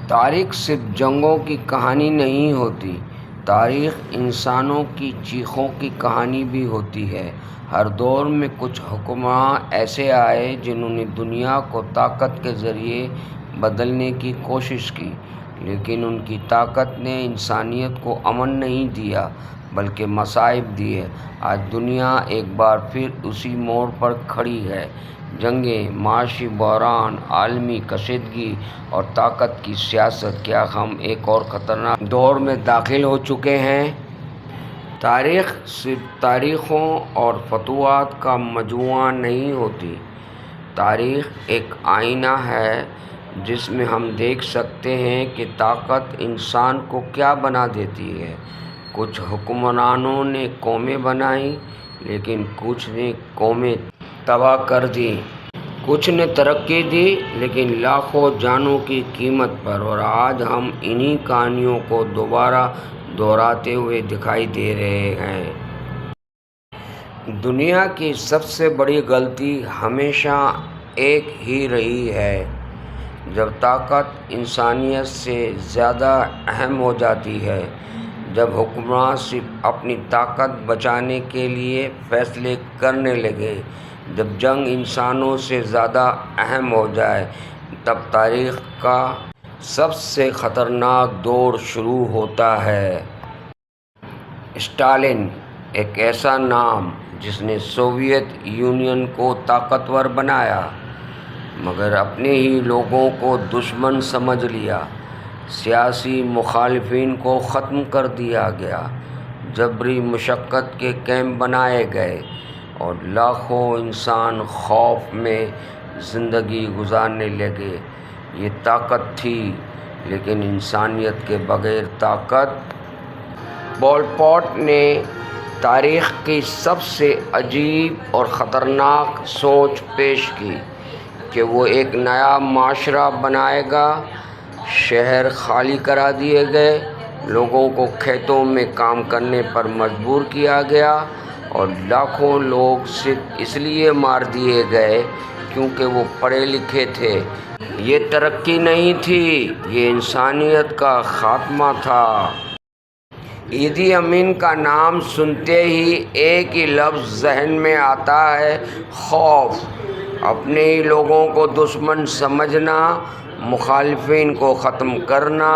تاریخ صرف جنگوں کی کہانی نہیں ہوتی، تاریخ انسانوں کی چیخوں کی کہانی بھی ہوتی ہے۔ ہر دور میں کچھ حکمراں ایسے آئے جنہوں نے دنیا کو طاقت کے ذریعے بدلنے کی کوشش کی، لیکن ان کی طاقت نے انسانیت کو امن نہیں دیا بلکہ مصائب دیے۔ آج دنیا ایک بار پھر اسی موڑ پر کھڑی ہے۔ جنگیں، معاشی بحران، عالمی کشیدگی اور طاقت کی سیاست۔ کیا ہم ایک اور خطرناک دور میں داخل ہو چکے ہیں؟ تاریخ صرف تاریخوں اور فتوحات کا مجموعہ نہیں ہوتی۔ تاریخ ایک آئینہ ہے جس میں ہم دیکھ سکتے ہیں کہ طاقت انسان کو کیا بنا دیتی ہے۔ کچھ حکمرانوں نے قومیں بنائیں، لیکن کچھ نے قومیں تباہ کر دیں۔ کچھ نے ترقی دی، لیکن لاکھوں جانوں کی قیمت پر۔ اور آج ہم انہی کہانیوں کو دوبارہ دہراتے ہوئے دکھائی دے رہے ہیں۔ دنیا کی سب سے بڑی غلطی ہمیشہ ایک ہی رہی ہے۔ جب طاقت انسانیت سے زیادہ اہم ہو جاتی ہے، جب حکمران صرف اپنی طاقت بچانے کے لیے فیصلے کرنے لگے، جب جنگ انسانوں سے زیادہ اہم ہو جائے، تب تاریخ کا سب سے خطرناک دور شروع ہوتا ہے۔ اسٹالن ایک ایسا نام جس نے سوویت یونین کو طاقتور بنایا، مگر اپنے ہی لوگوں کو دشمن سمجھ لیا۔ سیاسی مخالفین کو ختم کر دیا گیا، جبری مشقت کے کیمپ بنائے گئے اور لاکھوں انسان خوف میں زندگی گزارنے لگے۔ یہ طاقت تھی، لیکن انسانیت کے بغیر طاقت۔ پول پوٹ نے تاریخ کی سب سے عجیب اور خطرناک سوچ پیش کی کہ وہ ایک نیا معاشرہ بنائے گا۔ شہر خالی کرا دیے گئے، لوگوں کو کھیتوں میں کام کرنے پر مجبور کیا گیا اور لاکھوں لوگ صرف اس لیے مار دیے گئے کیونکہ وہ پڑھے لکھے تھے۔ یہ ترقی نہیں تھی، یہ انسانیت کا خاتمہ تھا۔ ایدی امین کا نام سنتے ہی ایک ہی لفظ ذہن میں آتا ہے: خوف۔ اپنے ہی لوگوں کو دشمن سمجھنا، مخالفین کو ختم کرنا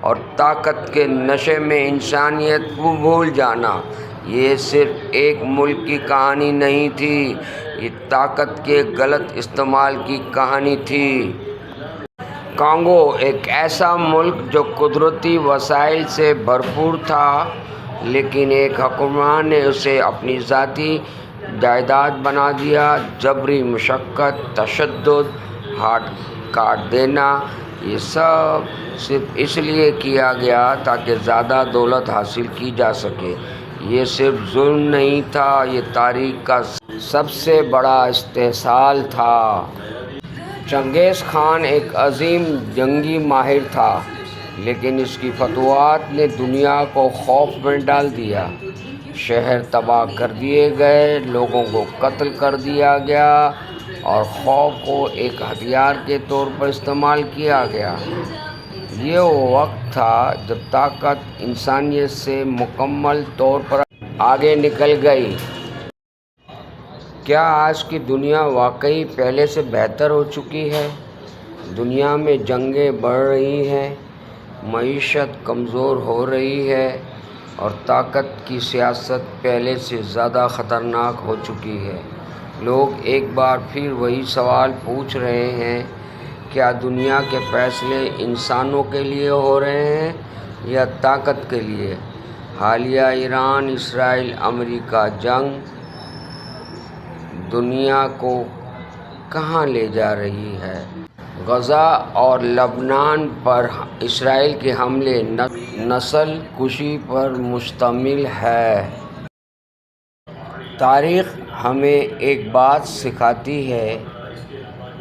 اور طاقت کے نشے میں انسانیت کو بھول جانا۔ یہ صرف ایک ملک کی کہانی نہیں تھی، یہ طاقت کے غلط استعمال کی کہانی تھی۔ کانگو ایک ایسا ملک جو قدرتی وسائل سے بھرپور تھا، لیکن ایک حکمران نے اسے اپنی ذاتی جائیداد بنا دیا۔ جبری مشقت، تشدد، ہاتھ کاٹ دینا، یہ سب صرف اس لیے کیا گیا تاکہ زیادہ دولت حاصل کی جا سکے۔ یہ صرف ظلم نہیں تھا، یہ تاریخ کا سب سے بڑا استحصال تھا۔ چنگیز خان ایک عظیم جنگی ماہر تھا، لیکن اس کی فتوحات نے دنیا کو خوف میں ڈال دیا۔ شہر تباہ کر دیے گئے، لوگوں کو قتل کر دیا گیا اور خوف کو ایک ہتھیار کے طور پر استعمال کیا گیا۔ یہ وہ وقت تھا جب طاقت انسانیت سے مکمل طور پر آگے نکل گئی۔ کیا آج کی دنیا واقعی پہلے سے بہتر ہو چکی ہے؟ دنیا میں جنگیں بڑھ رہی ہیں، معیشت کمزور ہو رہی ہے اور طاقت کی سیاست پہلے سے زیادہ خطرناک ہو چکی ہے۔ لوگ ایک بار پھر وہی سوال پوچھ رہے ہیں: کیا دنیا کے فیصلے انسانوں کے لیے ہو رہے ہیں یا طاقت کے لیے؟ حالیہ ایران اسرائیل امریکہ جنگ دنیا کو کہاں لے جا رہی ہے؟ غزہ اور لبنان پر اسرائیل کے حملے نسل کشی پر مشتمل ہے۔ تاریخ ہمیں ایک بات سکھاتی ہے: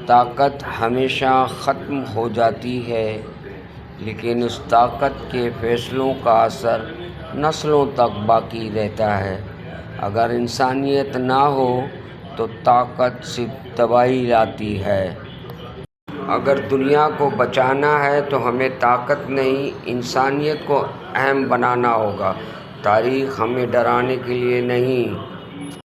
طاقت ہمیشہ ختم ہو جاتی ہے، لیکن اس طاقت کے فیصلوں کا اثر نسلوں تک باقی رہتا ہے۔ اگر انسانیت نہ ہو تو طاقت صرف تباہی لاتی ہے۔ اگر دنیا کو بچانا ہے تو ہمیں طاقت نہیں، انسانیت کو اہم بنانا ہوگا۔ تاریخ ہمیں ڈرانے کے لیے نہیں